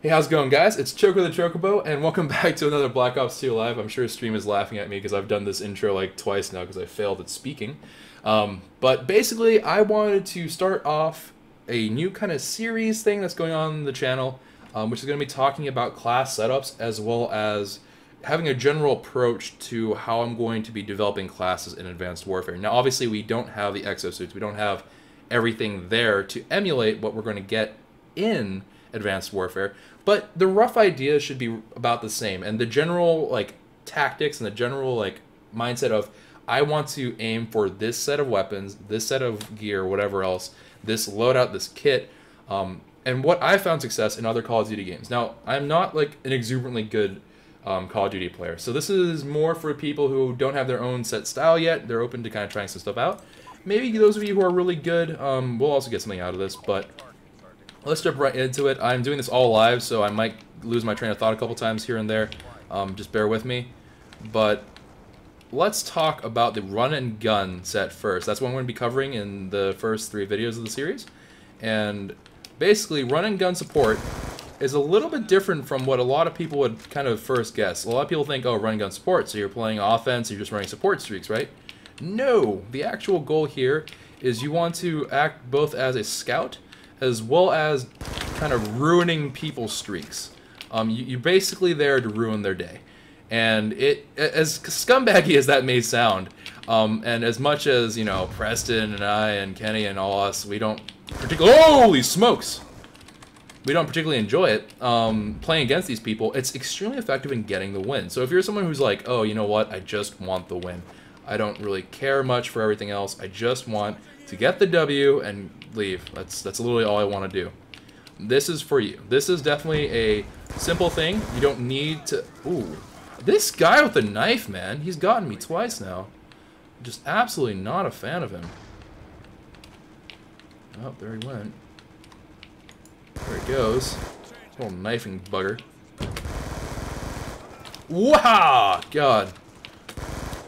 Hey, how's it going, guys? It's Choco the Chocobo, and welcome back to another Black Ops 2 Live. I'm sure stream is laughing at me because I've done this intro like twice now because I failed at speaking. But basically, I wanted to start off a new kind of series thing that's going on the channel, which is going to be talking about class setups as well as having a general approach to how I'm going to be developing classes in Advanced Warfare. Now, obviously, we don't have the exosuits. We don't have everything there to emulate what we're going to get in Advanced Warfare, but the rough idea should be about the same, and the general like tactics and the general like mindset of I want to aim for this set of weapons, this set of gear, whatever else, this loadout, this kit, and what I found success in other Call of Duty games. Now, I'm not like an exuberantly good Call of Duty player, so this is more for people who don't have their own set style yet. They're open to kind of trying some stuff out. Maybe those of you who are really good will also get something out of this, but let's jump right into it. I'm doing this all live, so I might lose my train of thought a couple times here and there. Just bear with me. But let's talk about the run and gun set first. That's what I'm going to be covering in the first 3 videos of the series. And basically, run and gun support is a little bit different from what a lot of people would kind of first guess. A lot of people think, oh, run and gun support, so you're playing offense, you're just running support streaks, right? No! The actual goal here is you want to act both as a scout as well as kind of ruining people's streaks. You're basically there to ruin their day. And it, as scumbaggy as that may sound, and as much as, you know, Preston and I and Kenny and all us, we don't particularly, holy smokes! We don't particularly enjoy it, playing against these people. It's extremely effective in getting the win. So if you're someone who's like, oh, you know what, I just want the win. I don't really care much for everything else. I just want to get the W and leave. That's literally all I want to do. This is for you. This is definitely a simple thing. You don't need to... Ooh. This guy with the knife, man. He's gotten me twice now. I'm just absolutely not a fan of him. Oh, there he went. There he goes. Little knifing bugger. Wow! God.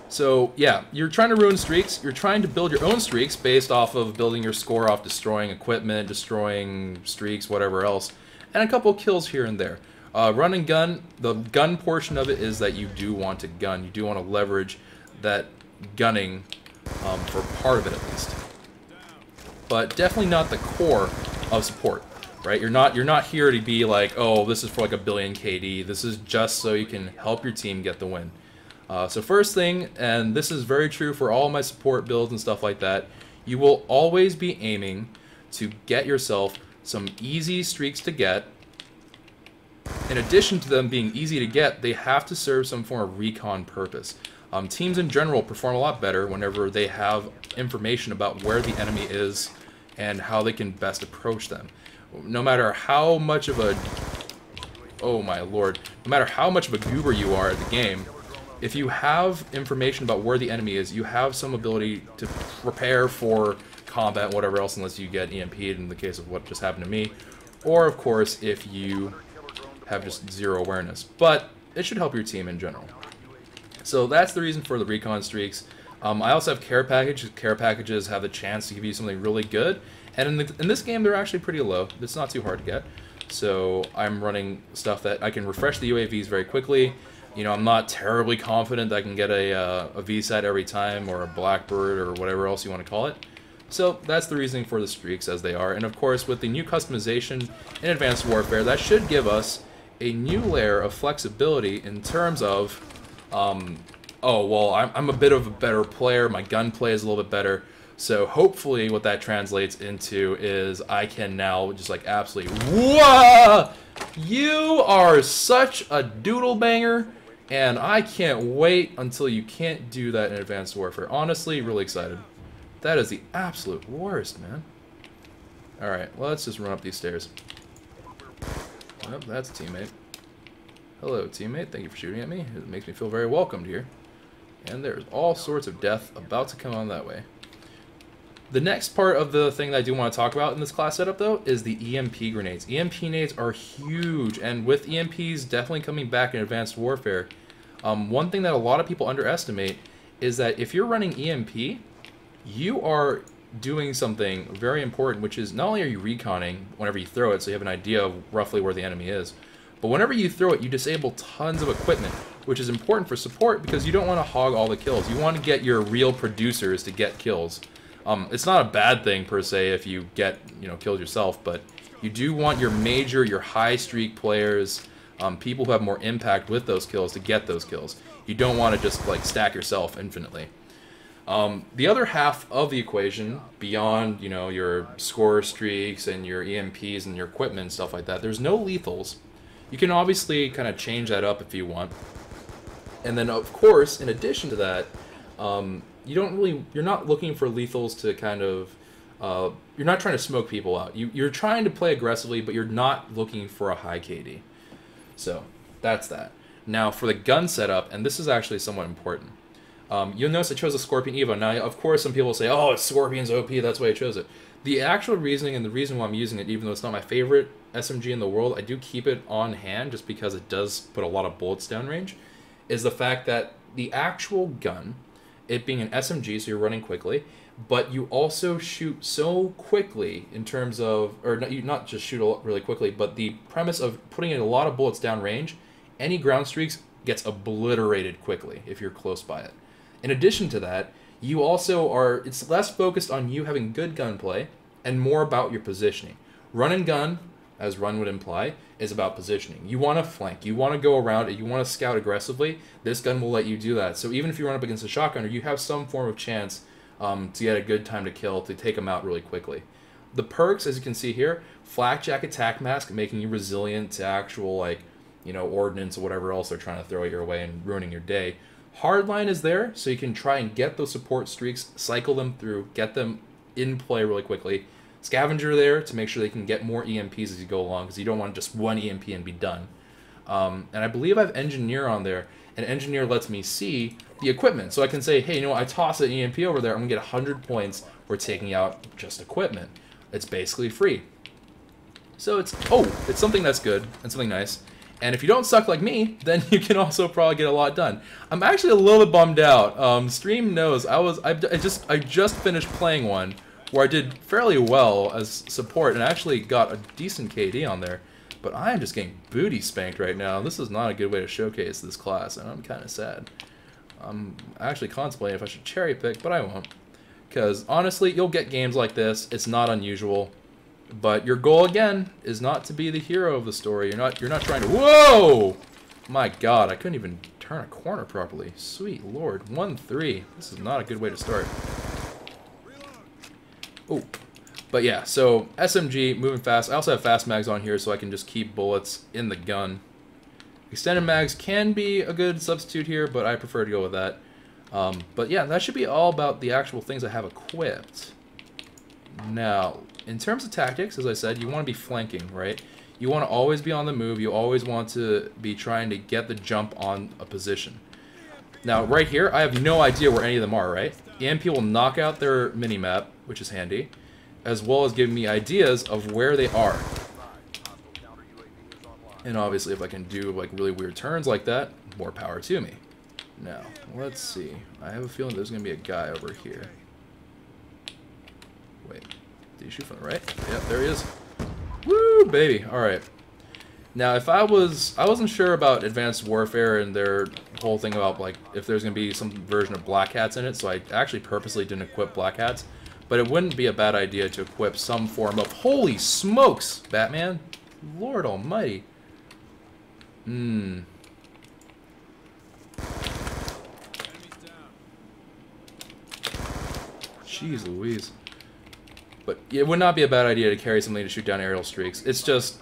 So, yeah, you're trying to ruin streaks. You're trying to build your own streaks based off of building your score off destroying equipment, destroying streaks, whatever else, and a couple kills here and there. Run and gun, the gun portion of it is that you do want to gun. You do want to leverage that gunning for part of it at least. But definitely not the core of support, right? You're not here to be like, oh, this is for like a billion KD. This is just so you can help your team get the win. So first thing, and this is very true for all my support builds and stuff like that, you will always be aiming to get yourself some easy streaks to get. In addition to them being easy to get, they have to serve some form of recon purpose. Teams in general perform a lot better whenever they have information about where the enemy is and how they can best approach them. No matter how much of a... Oh my lord. No matter how much of a goober you are at the game, if you have information about where the enemy is, you have some ability to prepare for combat and whatever else, unless you get EMP'd in the case of what just happened to me. Or, of course, if you have just zero awareness. But it should help your team in general. So that's the reason for the recon streaks. I also have care packages. Care packages have the chance to give you something really good. And in this game, they're actually pretty low. It's not too hard to get. So I'm running stuff that I can refresh the UAVs very quickly. You know, I'm not terribly confident that I can get a VSAT every time, or a Blackbird, or whatever else you want to call it. So that's the reasoning for the streaks as they are. And of course, with the new customization in Advanced Warfare, that should give us a new layer of flexibility in terms of, oh, well, I'm a bit of a better player, my gunplay is a little bit better, so hopefully what that translates into is I can now just like absolutely, whoa! You are such a doodle banger! And I can't wait until you can't do that in Advanced Warfare. Honestly, really excited. That is the absolute worst, man. Alright, let's just run up these stairs. Oh, that's a teammate. Hello, teammate. Thank you for shooting at me. It makes me feel very welcomed here. And there's all sorts of death about to come on that way. The next part of the thing that I do want to talk about in this class setup, though, is the EMP grenades. EMP nades are huge, and with EMPs definitely coming back in Advanced Warfare, one thing that a lot of people underestimate is that if you're running EMP, you are doing something very important, which is not only are you reconning whenever you throw it, so you have an idea of roughly where the enemy is, but whenever you throw it, you disable tons of equipment, which is important for support because you don't want to hog all the kills. You want to get your real producers to get kills. It's not a bad thing per se if you get, kills yourself, but you do want your major, your high streak players, people who have more impact with those kills to get those kills. You don't want to just like stack yourself infinitely. The other half of the equation, beyond your score streaks and your EMPs and your equipment and stuff like that, there's no lethals. You can obviously kind of change that up if you want. And then of course, in addition to that, you're not looking for lethals to kind of, you're not trying to smoke people out. You're trying to play aggressively, but you're not looking for a high KD. So that's that. Now for the gun setup, and this is actually somewhat important. You'll notice I chose a Scorpion Evo. Now, of course, some people will say, oh, it's Scorpion's OP, that's why I chose it. The actual reasoning and the reason why I'm using it, even though it's not my favorite SMG in the world, I do keep it on hand just because it does put a lot of bullets downrange, is the fact that the actual gun, it being an SMG, so you're running quickly, but you also shoot so quickly in terms of, or not just shoot really quickly, but the premise of putting in a lot of bullets downrange, any ground streaks gets obliterated quickly if you're close by it. In addition to that, you also it's less focused on you having good gunplay and more about your positioning. Run and gun, as run would imply, is about positioning. You want to flank, you want to go around it, you want to scout aggressively. This gun will let you do that. So even if you run up against a shotgunner, you have some form of chance to get a good time to kill, to take them out really quickly. The perks, as you can see here, Flakjack Attack Mask, making you resilient to actual, ordnance or whatever else they're trying to throw your way and ruining your day. Hardline is there, so you can try and get those support streaks, cycle them through, get them in play really quickly. Scavenger there to make sure they can get more EMPs as you go along, because you don't want just one EMP and be done. And I believe I have Engineer on there, and Engineer lets me see the equipment. So I can say, hey, I toss an EMP over there, I'm going to get 100 points for taking out just equipment. It's basically free. So it's something that's good and something nice. And if you don't suck like me, then you can also probably get a lot done. I'm actually a little bit bummed out. Stream knows I just finished playing one where I did fairly well as support and actually got a decent KD on there. But I am just getting booty spanked right now. This is not a good way to showcase this class, and I'm kind of sad. I'm actually contemplating if I should cherry pick, but I won't. Because honestly, you'll get games like this. It's not unusual. But your goal again is not to be the hero of the story. You're not trying to. Whoa! My God, I couldn't even turn a corner properly. Sweet Lord, 1-3. This is not a good way to start. Oh, but yeah. So SMG moving fast. I also have fast mags on here, so I can just keep bullets in the gun. Extended mags can be a good substitute here, but I prefer to go with that. But yeah, that should be all about the actual things I have equipped. Now, in terms of tactics, as I said, you want to be flanking, right? You want to always be on the move. You always want to be trying to get the jump on a position. Now, right here, I have no idea where any of them are, right? EMP will knock out their minimap, which is handy, as well as giving me ideas of where they are. And obviously, if I can do like really weird turns like that, more power to me. Now, let's see. I have a feeling there's going to be a guy over here. Wait. Did he shoot from the right? Yep, there he is. Woo, baby. Alright. Now, if I wasn't sure about Advanced Warfare and their whole thing about, like, if there's going to be some version of Black Hats in it, so I actually purposely didn't equip Black Hats. But it wouldn't be a bad idea to equip some form of... Holy smokes, Batman! Lord almighty. Jeez Louise. But it would not be a bad idea to carry something to shoot down aerial streaks. It's just...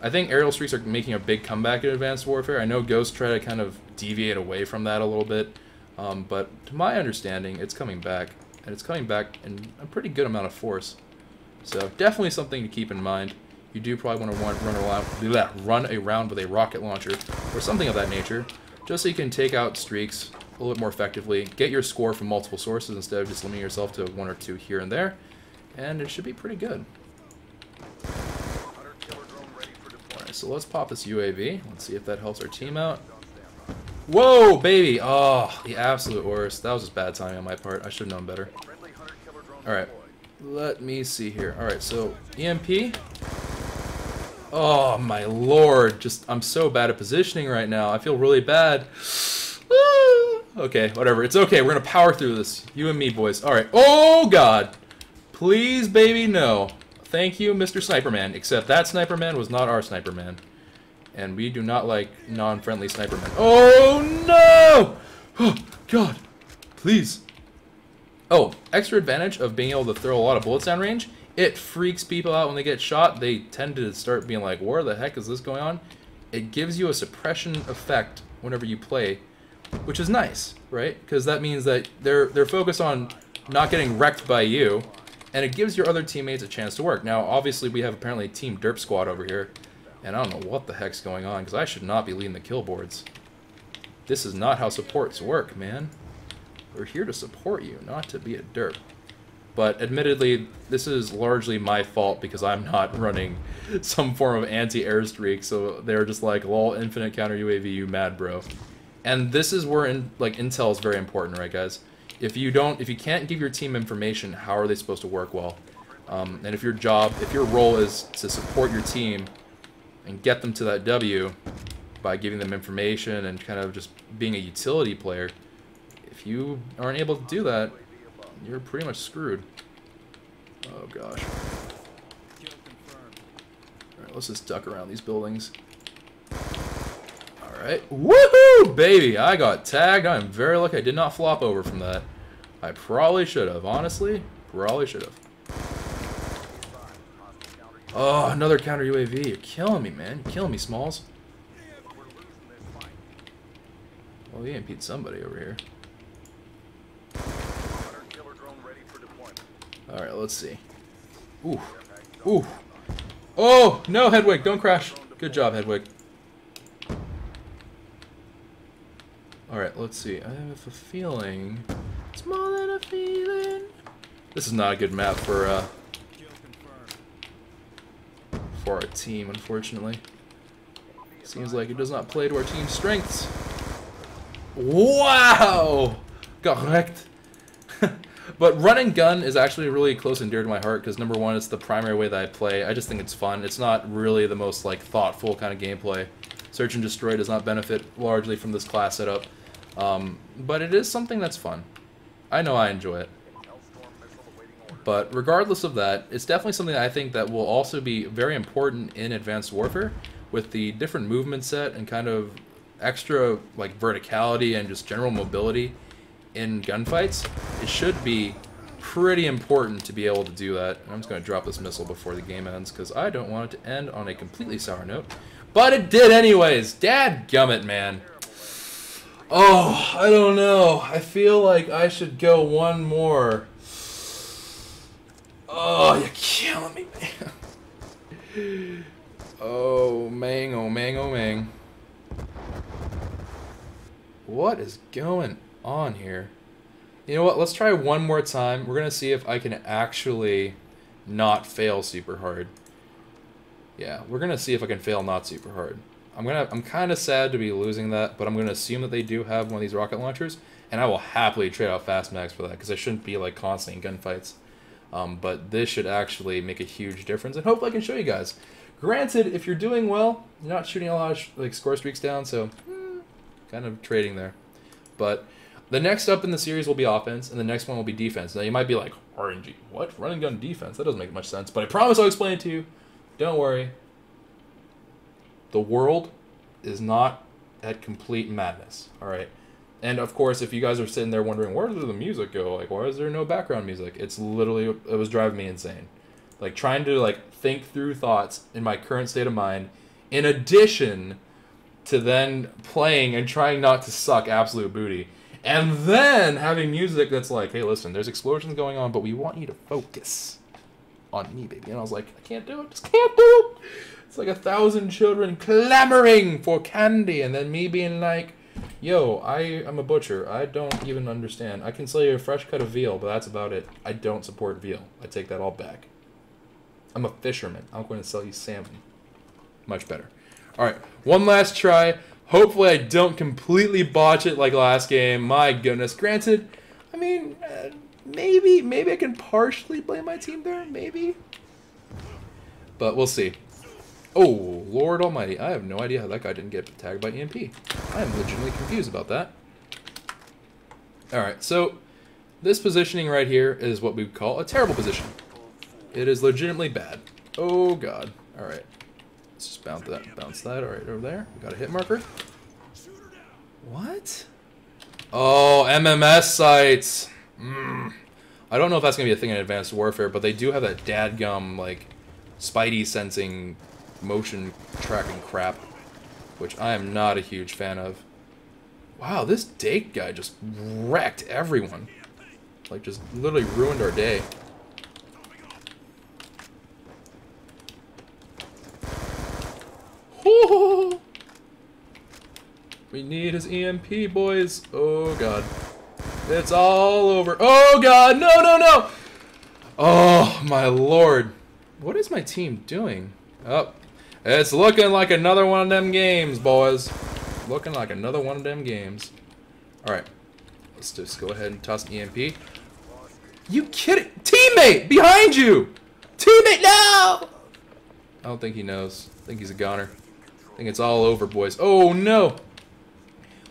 I think aerial streaks are making a big comeback in Advanced Warfare. I know Ghost tried to kind of deviate away from that a little bit. But to my understanding, it's coming back. And it's coming back in a pretty good amount of force. So definitely something to keep in mind. You do probably want to run around with a rocket launcher or something of that nature. Just so you can take out streaks a little bit more effectively. Get your score from multiple sources instead of just limiting yourself to one or two here and there. And it should be pretty good. Alright, so let's pop this UAV. Let's see if that helps our team out. Whoa, baby! Oh, the absolute worst. That was just bad timing on my part. I should have known better. Alright. Let me see here. Alright, so EMP. Oh my lord. I'm so bad at positioning right now. I feel really bad. Okay, whatever. It's okay. We're gonna power through this. You and me, boys. Alright. Oh god. Please, baby, no. Thank you, Mr. Sniper Man. Except that Sniper Man was not our Sniper Man. And we do not like non-friendly Sniper Men. Oh no! Oh god. Please. Oh, extra advantage of being able to throw a lot of bullets down range. It freaks people out when they get shot. They tend to start being like, where the heck is this going on? It gives you a suppression effect whenever you play, which is nice, right? Because that means that they're focused on not getting wrecked by you, and it gives your other teammates a chance to work. Now, obviously, we have apparently Team Derp Squad over here, and I don't know what the heck's going on, because I should not be leading the kill boards. This is not how supports work, man. We're here to support you, not to be a derp. But admittedly, this is largely my fault because I'm not running some form of anti-air streak, so they're just like, lol, infinite counter UAV, you mad, bro. And this is where intel is very important, right, guys? If you can't give your team information, how are they supposed to work well? And if your role is to support your team and get them to that W by giving them information and kind of just being a utility player, if you aren't able to do that, you're pretty much screwed. Oh gosh. Alright, let's just duck around these buildings. Alright. Woohoo! Baby! I got tagged. I'm very lucky I did not flop over from that. I probably should have, honestly. Probably should have. Oh, another counter UAV. You're killing me, man. You're killing me, Smalls. Well, we EMP'd somebody over here. Alright, let's see. Ooh. Ooh. Oh! No, Hedwig! Don't crash! Good job, Hedwig. Alright, let's see. I have a feeling... It's more than a feeling. This is not a good map for our team, unfortunately. Seems like it does not play to our team's strengths. Wow! Got wrecked. But run and gun is actually really close and dear to my heart because, number one, it's the primary way that I play. I just think it's fun. It's not really the most thoughtful kind of gameplay. Search and Destroy does not benefit largely from this class setup, but it is something that's fun. I know I enjoy it. But regardless of that, it's definitely something I think that will also be very important in Advanced Warfare with the different movement set and kind of extra verticality and just general mobility in gunfights. It should be pretty important to be able to do that. And I'm just going to drop this missile before the game ends because I don't want it to end on a completely sour note. But it did anyways. Dadgummit, man. Oh, I don't know. I feel like I should go one more. Oh, you're killing me, man. Oh, mang, oh, mang, oh, mang. What is going on here? You know what? Let's try one more time. We're going to see if I can actually not fail super hard. Yeah, we're going to see if I can fail not super hard. I'm kind of sad to be losing that, but I'm going to assume that they do have one of these rocket launchers, and I will happily trade out fast mags for that because I shouldn't be constant in gunfights. But this should actually make a huge difference, and hopefully I can show you guys. Granted, if you're doing well, you're not shooting a lot of score streaks down, so kind of trading there. But the next up in the series will be offense, and the next one will be defense. Now you might be like, RNG, what? Run and gun defense? That doesn't make much sense. But I promise I'll explain it to you. Don't worry. The world is not at complete madness, alright? And of course, if you guys are sitting there wondering, where does the music go? Why is there no background music? It's literally, it was driving me insane. Trying to think through thoughts in my current state of mind, in addition to then playing and trying not to suck absolute booty. And then having music that's like, hey, listen, there's explosions going on, but we want you to focus on me, baby. And I was like, I can't do it, just can't do it. It's like 1,000 children clamoring for candy, and then me being like, yo, I am a butcher. I don't even understand. I can sell you a fresh cut of veal, but that's about it. I don't support veal. I take that all back. I'm a fisherman. I'm going to sell you salmon. Much better. All right, one last try. Hopefully I don't completely botch it like last game. My goodness. Granted, I mean, maybe I can partially blame my team there, maybe. But we'll see. Oh, Lord Almighty, I have no idea how that guy didn't get tagged by EMP. I am legitimately confused about that. Alright, so this positioning right here is what we would call a terrible position. It is legitimately bad. Oh god. Alright. Let's just bounce that right over there. We got a hit marker. What? Oh, MMS sites. I don't know if that's going to be a thing in Advanced Warfare, but they do have that dadgum, like, Spidey sensing motion tracking crap, which I am not a huge fan of. Wow, this Dake guy just wrecked everyone. Like, just literally ruined our day. Oh! We need his EMP, boys. Oh, God. It's all over. Oh, God. No, no, no. Oh, my Lord. What is my team doing? Oh, it's looking like another one of them games, boys. Looking like another one of them games. Alright. Let's just go ahead and toss an EMP. You kidding? Teammate! Behind you! Teammate, no! I don't think he knows. I think he's a goner. I think it's all over, boys. Oh, no!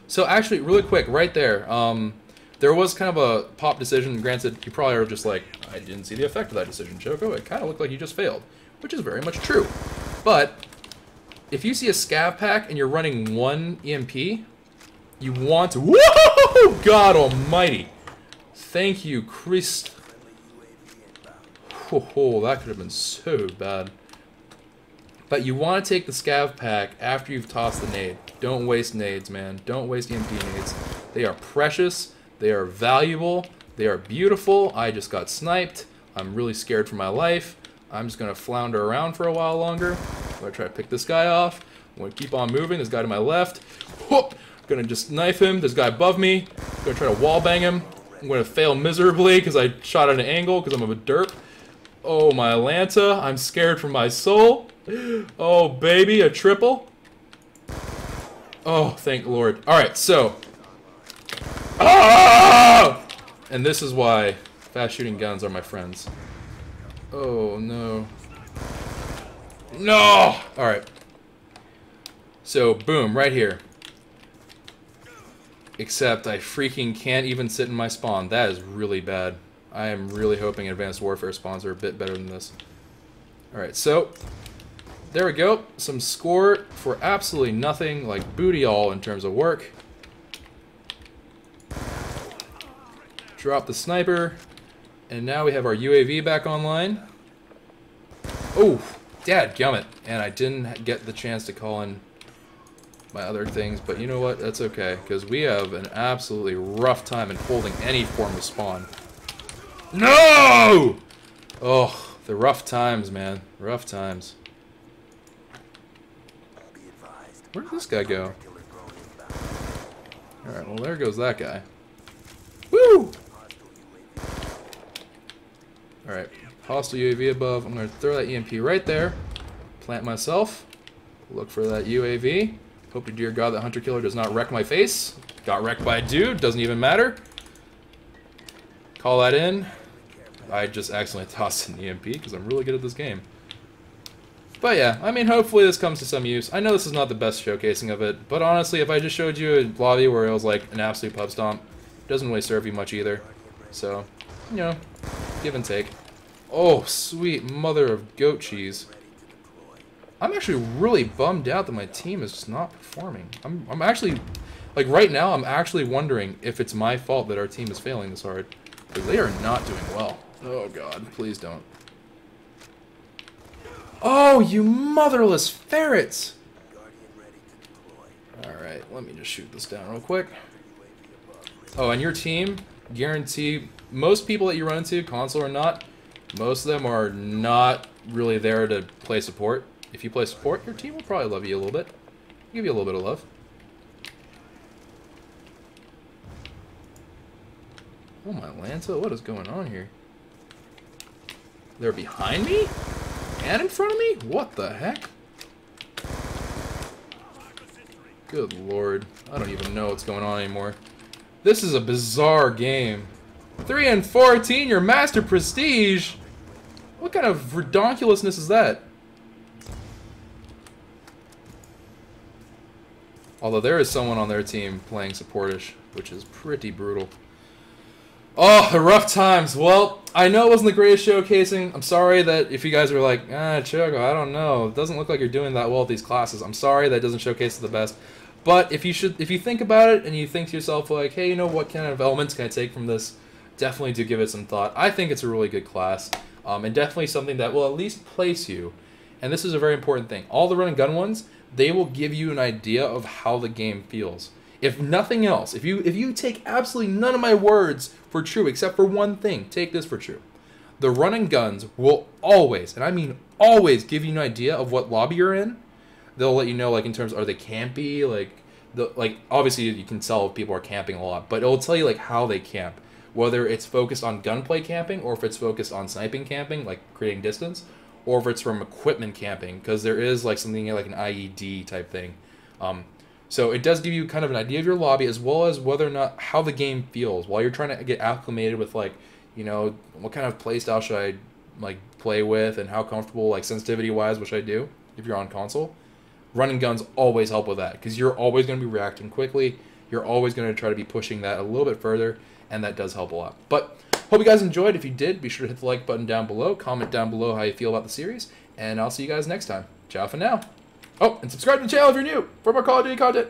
So, actually, really quick, right there. There was kind of a pop decision. Granted, you probably are just like, I didn't see the effect of that decision, Choco. It kind of looked like you just failed. Which is very much true. But, if you see a scav pack and you're running one EMP, you want to... Whoa! God almighty! Thank you, Christ. Oh, that could have been so bad. But you want to take the scav pack after you've tossed the nade. Don't waste nades, man. Don't waste EMP nades. They are precious. They are valuable. They are beautiful. I just got sniped. I'm really scared for my life. I'm just going to flounder around for a while longer. I'm going to try to pick this guy off. I'm going to keep on moving. This guy to my left. Whoop! I'm going to just knife him. This guy above me. I'm going to try to wall bang him. I'm going to fail miserably because I shot at an angle because I'm a derp. Oh, my Atlanta. I'm scared for my soul. Oh, baby. A triple. Oh, thank the Lord. Alright, so. Oh! And this is why fast shooting guns are my friends. Oh, no. No! Alright. So, boom, right here. Except I freaking can't even sit in my spawn. That is really bad. I am really hoping Advanced Warfare spawns are a bit better than this. Alright, so there we go. Some score for absolutely nothing, like booty all in terms of work. Drop the sniper. And now we have our UAV back online. Oh, dadgummit. And I didn't get the chance to call in my other things, but you know what? That's okay, because we have an absolutely rough time in holding any form of spawn. No! Oh, the rough times, man. Rough times. Where did this guy go? Alright, well there goes that guy. Woo! Alright, hostile UAV above. I'm going to throw that EMP right there. Plant myself. Look for that UAV. Hope to dear God that Hunter Killer does not wreck my face. Got wrecked by a dude, doesn't even matter. Call that in. I just accidentally tossed an EMP because I'm really good at this game. But yeah, I mean, hopefully this comes to some use. I know this is not the best showcasing of it, but honestly, if I just showed you a lobby where it was like an absolute pub stomp, it doesn't really serve you much either. So, you know, give and take. Oh, sweet mother of goat cheese. I'm actually really bummed out that my team is just not performing. I'm actually, like right now, I'm actually wondering if it's my fault that our team is failing this hard. Because they are not doing well. Oh god, please don't. Oh, you motherless ferrets! Alright, let me just shoot this down real quick. Oh, and your team, guarantee, most people that you run into, console or not, most of them are not really there to play support. If you play support, your team will probably love you a little bit. Give you a little bit of love. Oh my Lanta, what is going on here? They're behind me? And in front of me? What the heck? Good lord. I don't even know what's going on anymore. This is a bizarre game. 3 and 14, your Master Prestige. What kind of redonkulousness is that? Although there is someone on their team playing supportish, which is pretty brutal. Oh, the rough times. Well, I know it wasn't the greatest showcasing. I'm sorry that if you guys are like, Choco, I don't know. It doesn't look like you're doing that well at these classes. I'm sorry that doesn't showcase the best. But if you think about it and you think to yourself like, hey, you know, what kind of elements can I take from this? Definitely do give it some thought. I think it's a really good class, and definitely something that will at least place you. And this is a very important thing. All the run and gun ones, they will give you an idea of how the game feels. If nothing else, if you take absolutely none of my words for true except for one thing, take this for true. The run and guns will always, and I mean always, give you an idea of what lobby you're in. They'll let you know, like, in terms, are they campy? Like obviously you can tell if people are camping a lot, but it'll tell you like how they camp. Whether it's focused on gunplay camping or if it's focused on sniping camping, like creating distance, or if it's from equipment camping, because there is like something like an IED type thing. So it does give you kind of an idea of your lobby as well as whether or not how the game feels while you're trying to get acclimated with, like, you know, what kind of play style should I like play with and how comfortable, like, sensitivity wise, what should I do if you're on console. Run and guns always help with that because you're always going to be reacting quickly. You're always going to try to be pushing that a little bit further, and that does help a lot. But hope you guys enjoyed. If you did, be sure to hit the like button down below. Comment down below how you feel about the series, and I'll see you guys next time. Ciao for now. Oh, and subscribe to the channel if you're new for more Call of Duty content.